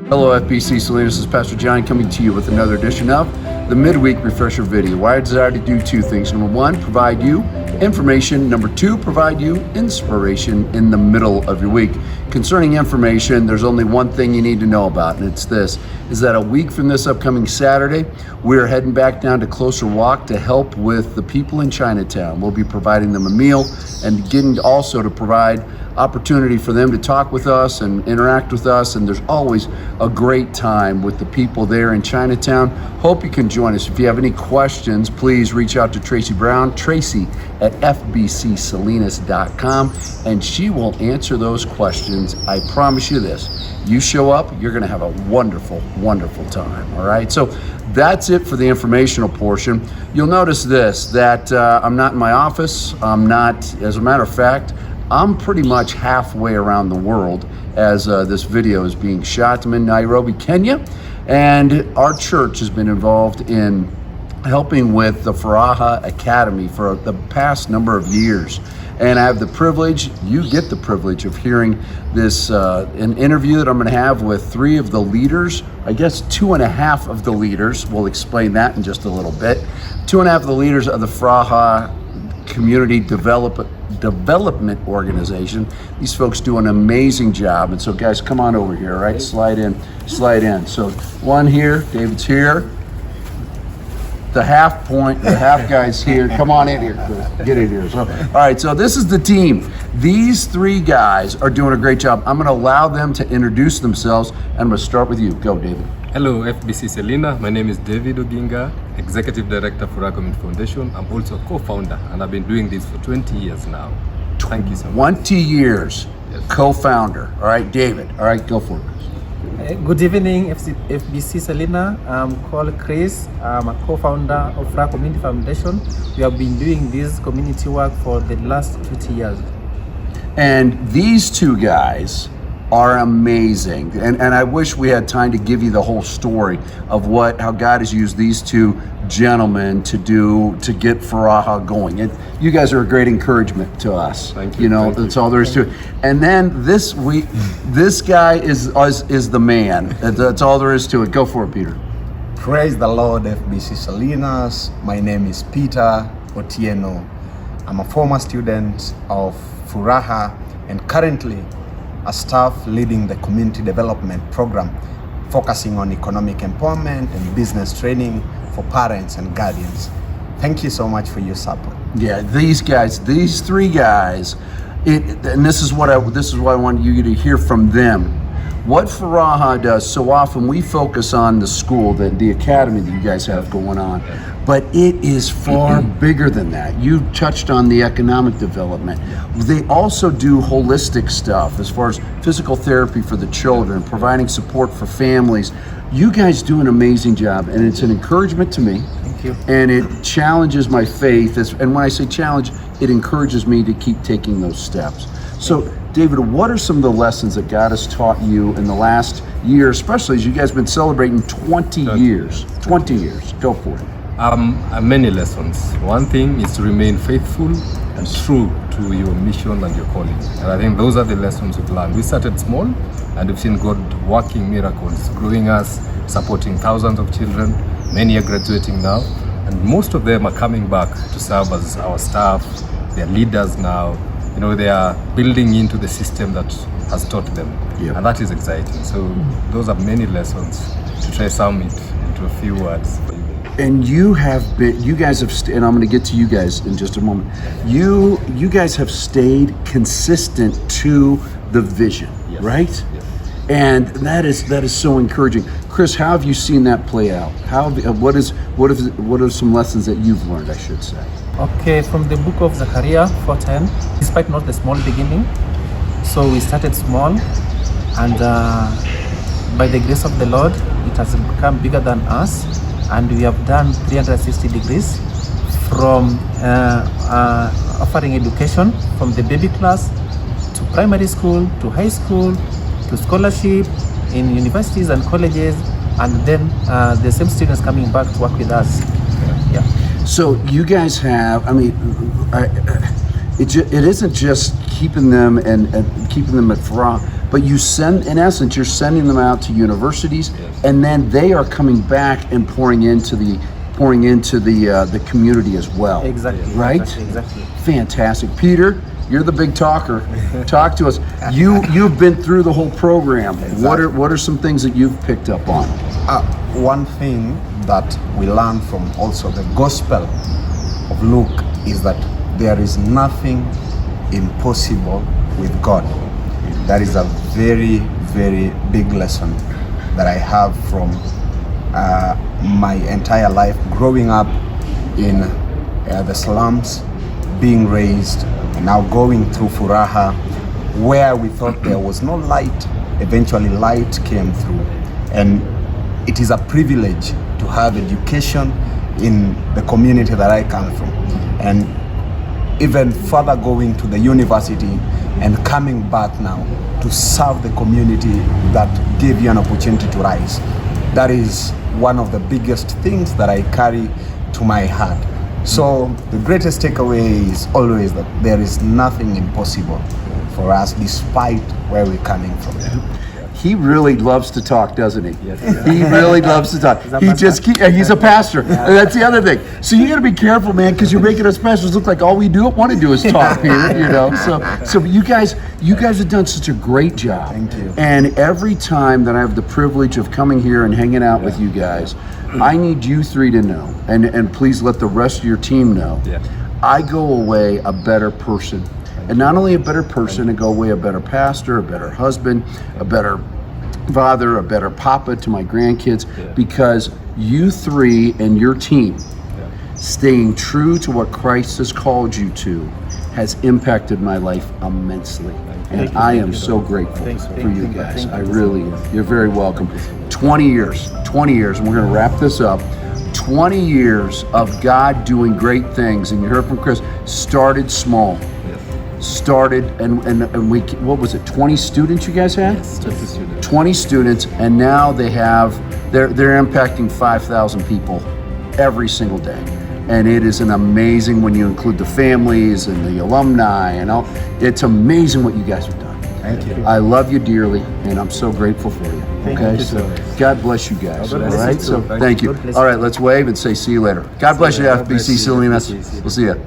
Hello FBC Salinas, this is Pastor John coming to you with another edition of the Midweek Refresher video, where I desire to do two things. Number one, provide you information. Number two, provide you inspiration in the middle of your week. Concerning information, there's only one thing you need to know about, and it's this, is that a week from this upcoming Saturday, we're heading back down to Closer Walk to help with the people in Chinatown. We'll be providing them a meal and getting also to provide opportunity for them to talk with us and interact with us, and there's always a great time with the people there in Chinatown. Hope you can join us. If you have any questions, please reach out to Tracy Brown, Tracy at fbcsalinas.com, and she will answer those questions. I promise you this, you show up, you're gonna have a wonderful, wonderful time, all right? So that's it for the informational portion. You'll notice this, that I'm not in my office. I'm not, as a matter of fact, I'm pretty much halfway around the world as this video is being shot. I'm in Nairobi, Kenya, and our church has been involved in helping with the Furaha Academy for the past number of years. And I have the privilege, you get the privilege of hearing this, an interview that I'm gonna have with three of the leaders, I guess 2.5 of the leaders, we'll explain that in just a little bit. 2.5 of the leaders of the Furaha Community Development Organization. These folks do an amazing job. And so guys, come on over here, all right? Slide in. So one here, David's here. The half guy's here. Come on in here, Chris. Get in here. So, all right, so this is the team. These three guys are doing a great job. I'm gonna allow them to introduce themselves, and I'm gonna start with you. Go, David. Hello, FBC Selina. My name is David Oginga, Executive Director for Furaha Community Foundation. I'm also a co-founder, and I've been doing this for 20 years now. Thank you so much. 20 years, yes. Co-founder. All right, David. All right, go for it. Good evening, FBC Selina. I'm called Chris. I'm a co-founder of Furaha Community Foundation. We have been doing this community work for the last 20 years. And these two guys are amazing, and I wish we had time to give you the whole story of how God has used these two gentlemen to get Furaha going. And you guys are a great encouragement to us. Thank you. You know, that's all there is to it. And then this guy is the man. That's all there is to it. Go for it, Peter. Praise the Lord, FBC Salinas. My name is Peter Otieno. I'm a former student of Furaha and currently a staff leading the community development program, focusing on economic empowerment and business training for parents and guardians. Thank you so much for your support. Yeah, these three guys, and this is what I want you to hear from them. What Furaha does, so often we focus on the school, the academy that you guys have going on, but it is far bigger than that. You touched on the economic development. They also do holistic stuff as far as physical therapy for the children, providing support for families. You guys do an amazing job, and it's an encouragement to me. Thank you. And it challenges my faith, and when I say challenge, it encourages me to keep taking those steps. So, David, what are some of the lessons that God has taught you in the last year, especially as you guys have been celebrating 20 years? 20 years. Go for it. Many lessons. One thing is to remain faithful and true to your mission and your calling. And I think those are the lessons we've learned. We started small, and we've seen God working miracles, growing us, supporting thousands of children. Many are graduating now, and most of them are coming back to serve as our staff. They're leaders now. You know, they are building into the system that has taught them, and that is exciting. So those are many lessons to try sum it into a few words. And you guys have, and I'm going to get to you guys in just a moment. You guys have stayed consistent to the vision, yes. Right? Yes. And that is so encouraging. Chris, how have you seen that play out? What are some lessons that you've learned, I should say? Okay, from the book of Zechariah 4:10, despite not the small beginning, so we started small, and by the grace of the Lord, it has become bigger than us, and we have done 360 degrees from offering education from the baby class to primary school to high school to scholarship in universities and colleges, and then the same students coming back to work with us. Yeah. So you guys have, I mean, it isn't just keeping them and keeping them at Furaha, but you send, in essence, you're sending them out to universities, and then they are coming back and pouring into the community as well. Exactly. Right? Exactly. Fantastic. Peter, you're the big talker. Talk to us. You've been through the whole program. Exactly. What are some things that you've picked up on? One thing that we learn from also the Gospel of Luke is that there is nothing impossible with God. That is a very, very big lesson that I have from my entire life, growing up in the slums, being raised, and now going through Furaha, where we thought there was no light. Eventually light came through, and it is a privilege to have education in the community that I come from, and even further going to the university and coming back now to serve the community that gave you an opportunity to rise. That is one of the biggest things that I carry to my heart. So the greatest takeaway is always that there is nothing impossible for us despite where we're coming from. He really loves to talk, doesn't he? Yes. He really loves to talk. He's a pastor. And that's the other thing. So you got to be careful, man, because you're making us pastors look like all we want to do is talk here. So you guys have done such a great job. Thank you. And every time that I have the privilege of coming here and hanging out with you guys, I need you three to know, and please let the rest of your team know. Yeah. I go away a better person. And not only a better person, I go away a better pastor, a better husband, a better father, a better papa to my grandkids, because you three and your team staying true to what Christ has called you to has impacted my life immensely. And I am so grateful for you guys. I really am. You're very welcome. 20 years, and we're going to wrap this up. 20 years of God doing great things, and you heard from Chris, started small. And we, what was it, 20 students you guys had? Yes, 20 students. 20 students, and now they're impacting 5,000 people every single day. And it is an amazing, when you include the families and the alumni and all, it's amazing what you guys have done. Thank you. I love you dearly, and I'm so grateful for you. Okay, you so so much. God bless you guys. God All bless you right, too. so Thank thank you. you. God bless All you. right, let's wave and say see you later. God bless you, God bless FBC you. Salinas. FBC. We'll see you.